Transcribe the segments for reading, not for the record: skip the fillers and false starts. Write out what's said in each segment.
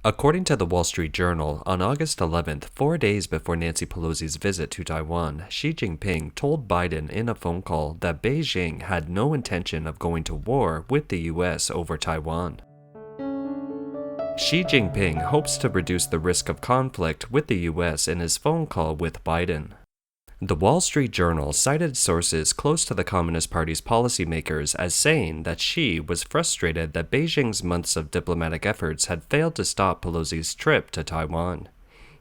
According to the Wall Street Journal, on August 11th, 4 days before Nancy Pelosi's visit to Taiwan, Xi Jinping told Biden in a phone call that Beijing had no intention of going to war with the US over Taiwan. Xi Jinping hopes to reduce the risk of conflict with the US in his phone call with Biden. The Wall Street Journal cited sources close to the Communist Party's policymakers as saying that Xi was frustrated that Beijing's months of diplomatic efforts had failed to stop Pelosi's trip to Taiwan.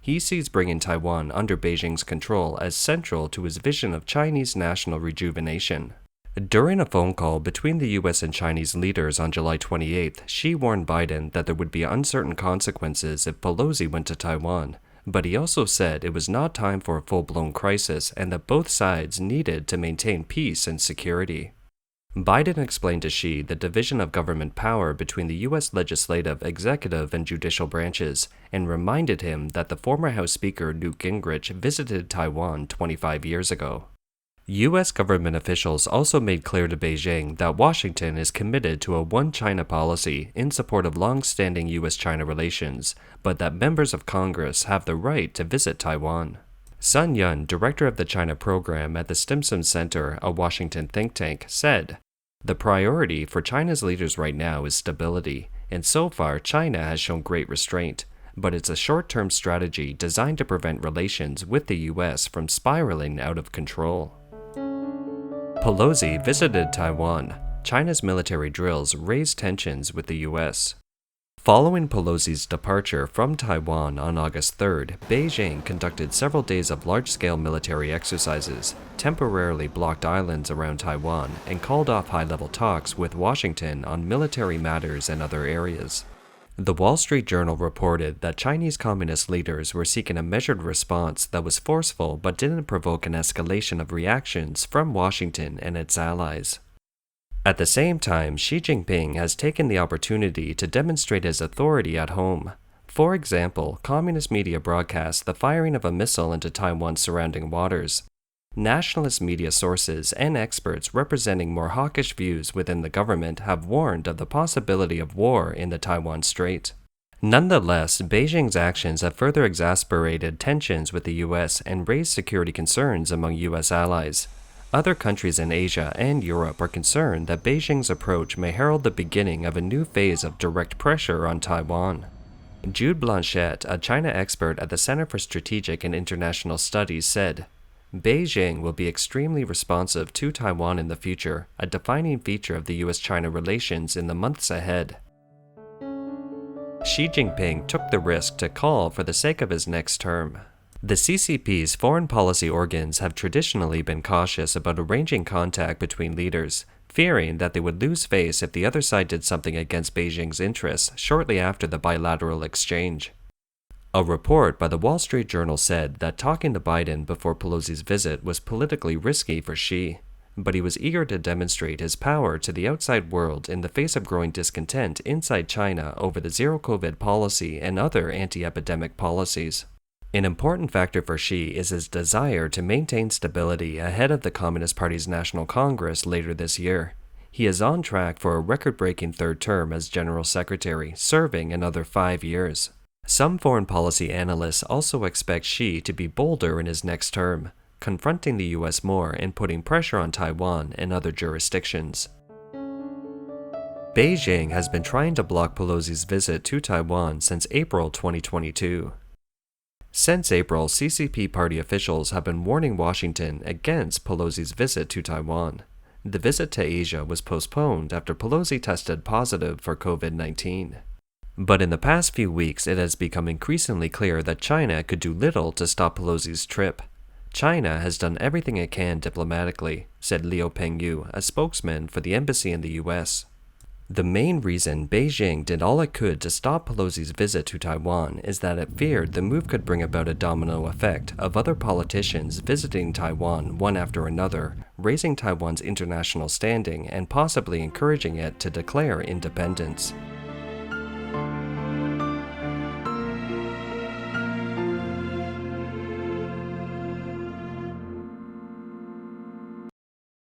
He sees bringing Taiwan under Beijing's control as central to his vision of Chinese national rejuvenation. During a phone call between the US and Chinese leaders on July 28th, Xi warned Biden that there would be uncertain consequences if Pelosi went to Taiwan. But he also said it was not time for a full-blown crisis and that both sides needed to maintain peace and security. Biden explained to Xi the division of government power between the U.S. legislative, executive, and judicial branches, and reminded him that the former House Speaker Newt Gingrich visited Taiwan 25 years ago. U.S. government officials also made clear to Beijing that Washington is committed to a one-China policy in support of long-standing U.S.-China relations, but that members of Congress have the right to visit Taiwan. Sun Yun, director of the China program at the Stimson Center, a Washington think tank, said, "The priority for China's leaders right now is stability, and so far China has shown great restraint, but it's a short-term strategy designed to prevent relations with the U.S. from spiraling out of control." Pelosi visited Taiwan. China's military drills raised tensions with the U.S. Following Pelosi's departure from Taiwan on August 3rd, Beijing conducted several days of large-scale military exercises, temporarily blocked islands around Taiwan, and called off high-level talks with Washington on military matters and other areas. The Wall Street Journal reported that Chinese communist leaders were seeking a measured response that was forceful but didn't provoke an escalation of reactions from Washington and its allies. At the same time, Xi Jinping has taken the opportunity to demonstrate his authority at home. For example, communist media broadcast the firing of a missile into Taiwan's surrounding waters. Nationalist media sources and experts representing more hawkish views within the government have warned of the possibility of war in the Taiwan Strait. Nonetheless, Beijing's actions have further exacerbated tensions with the U.S. and raised security concerns among U.S. allies. Other countries in Asia and Europe are concerned that Beijing's approach may herald the beginning of a new phase of direct pressure on Taiwan. Jude Blanchette, a China expert at the Center for Strategic and International Studies, said, "Beijing will be extremely responsive to Taiwan in the future, a defining feature of the U.S.-China relations in the months ahead." Xi Jinping took the risk to call for the sake of his next term. The CCP's foreign policy organs have traditionally been cautious about arranging contact between leaders, fearing that they would lose face if the other side did something against Beijing's interests shortly after the bilateral exchange. A report by the Wall Street Journal said that talking to Biden before Pelosi's visit was politically risky for Xi, but he was eager to demonstrate his power to the outside world in the face of growing discontent inside China over the zero-COVID policy and other anti-epidemic policies. An important factor for Xi is his desire to maintain stability ahead of the Communist Party's National Congress later this year. He is on track for a record-breaking third term as General Secretary, serving another 5 years. Some foreign policy analysts also expect Xi to be bolder in his next term, confronting the U.S. more and putting pressure on Taiwan and other jurisdictions. Beijing has been trying to block Pelosi's visit to Taiwan since April 2022. Since April, CCP party officials have been warning Washington against Pelosi's visit to Taiwan. The visit to Asia was postponed after Pelosi tested positive for COVID-19. But in the past few weeks, it has become increasingly clear that China could do little to stop Pelosi's trip. China has done everything it can diplomatically, said Liu Pengyu, a spokesman for the embassy in the U.S. The main reason Beijing did all it could to stop Pelosi's visit to Taiwan is that it feared the move could bring about a domino effect of other politicians visiting Taiwan one after another, raising Taiwan's international standing and possibly encouraging it to declare independence.